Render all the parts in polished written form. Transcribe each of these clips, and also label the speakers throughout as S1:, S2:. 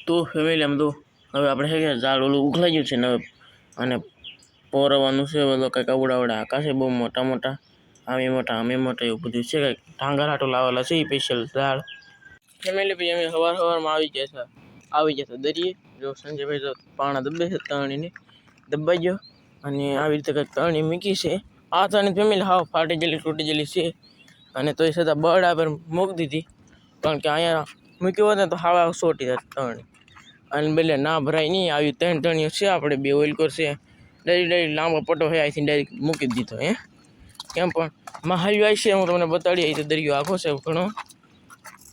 S1: તો ફેમિલી આમ તો હવે આપણે છે કે ઝાડ ઓલું ઉખલાઈ ગયું છે ને અને પોરવાનું છે બધો કંઈક અવડાવડા આકાશે બહુ મોટા મોટા આમે મોટા એવું બધું છે કંઈક ઢાંગર હાટો લાવેલા છે એ સ્પેશિયલ ઝાડ ફેમિલી ભાઈ અમે સવારમાં આવી ગયા દરિયે જો સંજયભાઈ તો પાણા દબે છે તણીને દબાઈ ગયો અને આવી રીતે કંઈક તણી મૂકી છે આ તણી ફેમિલી હાવ ફાટી ગયેલી તૂટી ગયેલી છે અને તો એ છતાં બરડા પર મૂકી દીધી કારણ કે અહીંયા મૂક્યો હોત ને તો હાવ સોટી જાય તણી અને બેલે ના ભરાય નહીં આવી 3 તણીઓ છે આપણે 2 ઓઇલ કરશે ડાયરેક્ટ લાંબો પટ્ટો છે અહીંથી ડાયરેક્ટ મૂકી દીધો કેમ પણ મહાલ્યો આવી છે હું તમને બતાડી અહીં તો દરિયો આખો છે ઘણો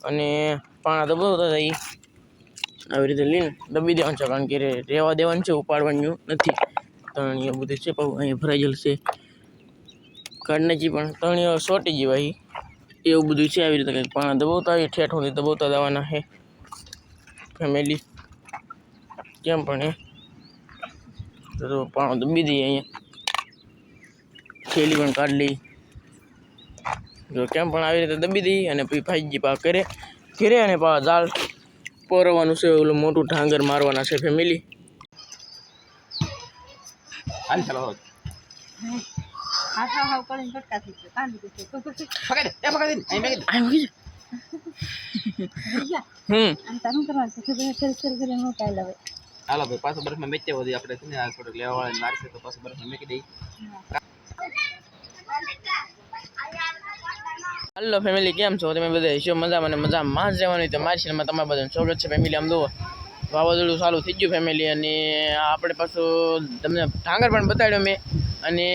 S1: અને પાણા દબાવતા હતા આવી રીતે લઈને દબી દેવાનું છે કારણ કે રહેવા દેવાનું છે ઉપાડવાનું નથી તણીઓ બધું છે પણ અહીં ભરાઈ ગયેલું છે કાઢનાજી પણ તણીઓ સોટી જવાય એવું બધું છે આવી રીતે કંઈક પાણા દબાવતા હોય ઠેઠ સુધી દબાવતા જવાના છે ફેમિલી કેમ પણ તો પાણો દબી દઈએ અહીંયા થેલી પણ કાઢી લઈ જો કેમ પણ આવી રીતે દબી દઈએ અને પછી ભાઈજી પા કરે અને પા જાળ પોરવાનું છે ઓલું મોટું ઢાંગર મારવાના છે ફેમિલી હાલ ચાલો હાવ કરીને કટકા થઈ ગયો કાંડી દે પકડ અહીં મેં આમ તારું કરવાનું છે ચલ કરીને મોટા લાવે હાલો ભાઈ પાછો બરફમાં મેચે વધી આપણે છે ને આ થોડુંક લેવા વાળા મારશે તો પાછો બરફમાં મેકી દઈ હાલો ફેમિલી કેમ છો તમે બધા હશો મજામાં અને મજામાં જ રહેવાનું તો મારી ચેનલમાં તમારા બધાનું સ્વાગત છે ફેમિલી આમ દો વાવાઝોડું ચાલુ થઈ ગયું ફેમિલી અને આપણે પાછું તમને ઢાંગર પણ બતાડ્યો મેં અને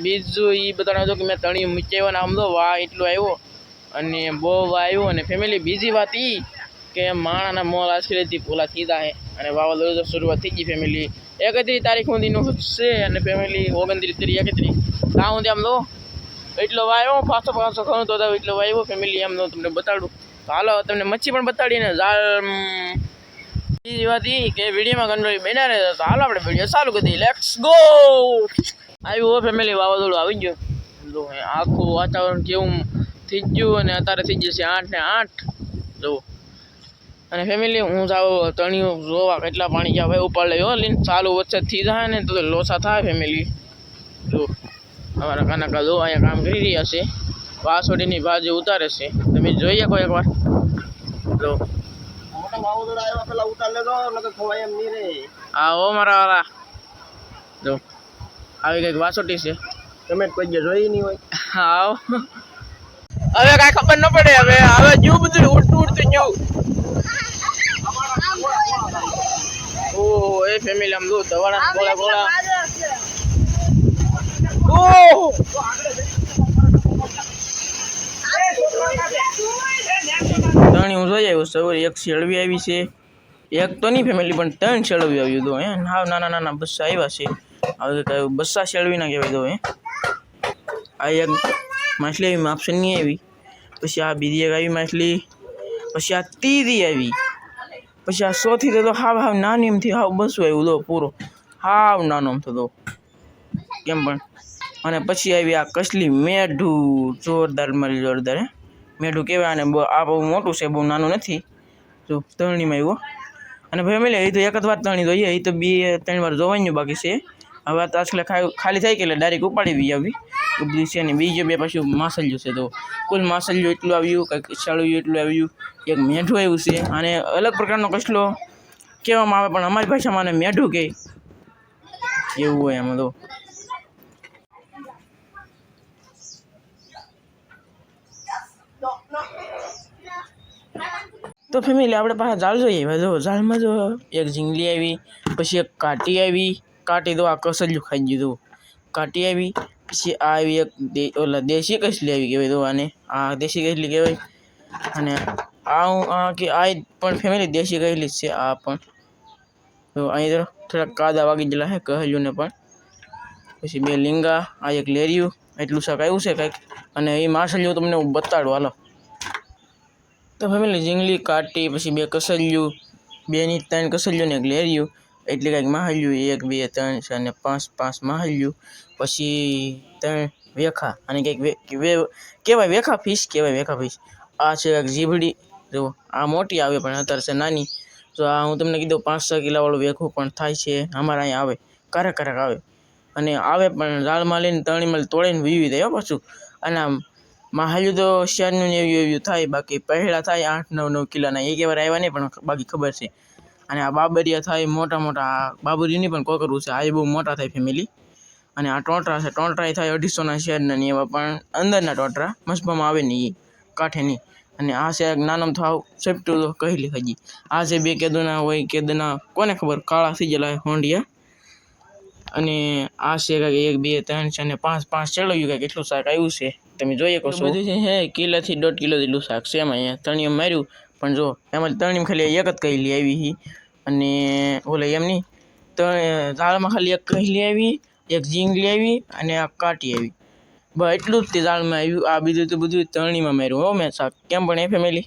S1: બીજું એ બતાડ્યું હતું કે મેં તણી મૂક્યા ને આમ દો વાહ એટલું આવ્યો અને બહુ વાહ આવ્યો અને ફેમિલી બીજી વાત એ કે માણાના મોલ આશરેથી પોલા થીધા છે અને વાવાઝોડું તો શરૂઆત થઈ ગઈ ફેમિલી 31 તારીખ સુધીનું છે અને ફેમિલી 29 31 ત્યાં સુધી આમ દો એટલો વાયો પાછો ઘણું તો એટલો વાયો ફેમિલી એમ તમને બતાડું તો હાલો તમને મચ્છી પણ બતાડીને ઝાડ બીજી વાત એ કે વિડીયોમાં કંટ્રોલ બન્યા રહે તો હાલો આપણે વિડીયો ચાલુ કરી દઈએ લેટ્સ ગો આવ્યું હો ફેમિલી વાવાઝોડું આવી ગયું જો આખું વાતાવરણ કેવું થઈ ગયું અને અત્યારે થઈ જશે 8 ને 8 જો અને ફેમિલી હું જાઉં તણિયું જોવા કેટલા પાણી ગયા ભાઈ ઉપાડ લઈ લઈને ચાલુ વચ્ચે થઈ જાય ને તો લોસા થાય ફેમિલી જો અમારા કાનાકા જો અહીંયા કામ કરી રહ્યા છે વાસોડીની ભાજી ઉતારે છે તમે જોઈએ કોઈ એકવાર જો હા ઓ મારા વાળા જો આવી કઈક વાસોટી છે તમે કોઈ જોઈ નહીં હોય હા હવે કાંઈ ખબર ન પડે હવે જેવું બધું ઉડતું જેવું ઓ એ ફેમિલી આમ જો દવાડા ગોળા ત્રણ હું જોઈ આવ્યો સવારે એક શેળવી આવી છે એક તો નહીં ફેમિલી પણ 3 શેળવી આવ્યું તો હાવ નાના બસ્સા આવ્યા છે હવે કયું બસ્સા શેળવી ના કહેવાય તો આ એક માછલી આવી માપસન નહીં આવી પછી આ બીજી એક આવી માછલી પછી આ ત્રીજી આવી પછી આ ચોથી તો હાવ નાની એમથી હાવ બસો આવ્યું તો પૂરો હાવ નાનો એમ થતો કેમ પણ અને પછી આવી આ કસલી મેઢું જોરદાર મારી જોરદાર મેઢું કહેવાય અને આ બહુ મોટું છે બહુ નાનું નથી જો તરણીમાં આવ્યો અને ફેમિલી એ તો એક જ વાર તરણી જોઈએ એ તો 2-3 વાર જોવાનું બાકી છે હવે તો આજકાલ ખાલી થાય કે એટલે ડાયરેક્ટ ઉપાડી બી આવી એ બધું છે ને બીજું બે પાછું માસલ્યું છે તો કુલ માસલ્યું એટલું આવ્યું કંઈક શાળું એટલું આવ્યું એક મેઢું આવ્યું છે અને અલગ પ્રકારનો કસલો કહેવામાં આવે પણ અમારી ભાષામાં આને મેઢું કહે એવું હોય એમાં તો ફેમિલી આપણે પાછા ઝાડ જોઈએ જો ઝાડમાં જો એક ઝીંગલી આવી પછી એક કાટી આવી કાટી તો આ કસલ્યું ખાઈ ગયું કાટી આવી પછી આ આવી એક ઓલા દેશી કસલી આવી કહેવાય તો આને આ દેશી કસલી કહેવાય અને આ પણ ફેમિલી દેશી કસલી જ છે આ પણ તો અહીં થોડાક કાદા વાગી ગયેલા છે કહેલું ને પણ પછી 2 લીંગા આ એક લેરિયું એટલું શાક આવ્યું છે કંઈક અને એ માછલીઓ તમને હું બતાડું હાલો તો ફેમિલી ઝીંગલી કાટી પછી 2 કસલ્યું 2 ની 3 કસલ્યું ને એક લેરિયું એટલે કંઈક માહલ્યું 1 2 3 4 ને 5 માહલ્યું પછી 3 વેખા અને કંઈક કહેવાય વેખા ફિશ આ છે એક જીભડી જુઓ આ મોટી આવે પણ અત્યારે છે નાની. તો આ હું તમને કીધું 5-6 કિલોવાળું વેખું પણ થાય છે અમારા અહીંયા આવે, ક્યારેક આવે. અને આવે પણ જાળમાં લઈને તણીમાં તોડીને વીવી દે પાછું. અને આમ હાલ્યું તો શિયાળનું એવું થાય, બાકી પહેલા થાય 8-9 કિલોના. એક વાર આવ્યા નહીં પણ બાકી ખબર છે. અને આ બાબરિયા થાય મોટા મોટા, બાબરીની પણ કોકરું છે, આ બહુ મોટા થાય ફેમિલી. અને આ ટોટરા છે, ટોટરા થાય 250ના શેરના નહીં, એવા પણ અંદરના ટોટરા મસ્બામાં આવે નહીં, કાંઠે નહીં. અને આ છે નાનામ થાવ સેપટું તો કહી લે હજી. આ છે 2 કેદુના હોય, કેદુના કોને ખબર, કાળા થઈ ગયેલા હોંડિયા. અને આ છે કાંઈક 1 2 3 4 ને 5 ચડાવ્યું, કાંઈક એટલું શાક આવ્યું છે, તમે જોઈ શકો છો. બધું છે કિલોથી 1.5 કિલો જેટલું શાક છે એમાં. અહીંયા તણીઓ માર્યું પણ જો એમાં તણીમાં ખાલી એક જ કહેલી આવી. અને ઓલે એમ નહીં, ઝાડમાં ખાલી એક કહેલી આવી, એક ઝીંગલી આવી અને આ કાટી આવી, બસ એટલું જ તે ઝાડમાં આવ્યું. આ બીજું તો બધું તણીમાં માર્યું હો મેં શાક. કેમ પણ એ ફેમિલી.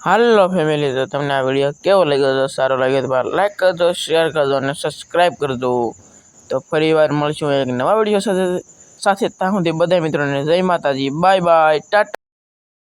S1: હાલો ફેમિલી, તો તમને આ વિડીયો કેવો લાગ્યો? તો સારો લાગ્યો તો લાઈક કરજો, શેર કરજો અને સબસ્ક્રાઈબ કરજો. તો ફરી વાર મળશું એક નવા વિડીયો સાથે. ત્યાં સુધી બધા મિત્રોને જય માતાજી, બાય બાય, ટાટા.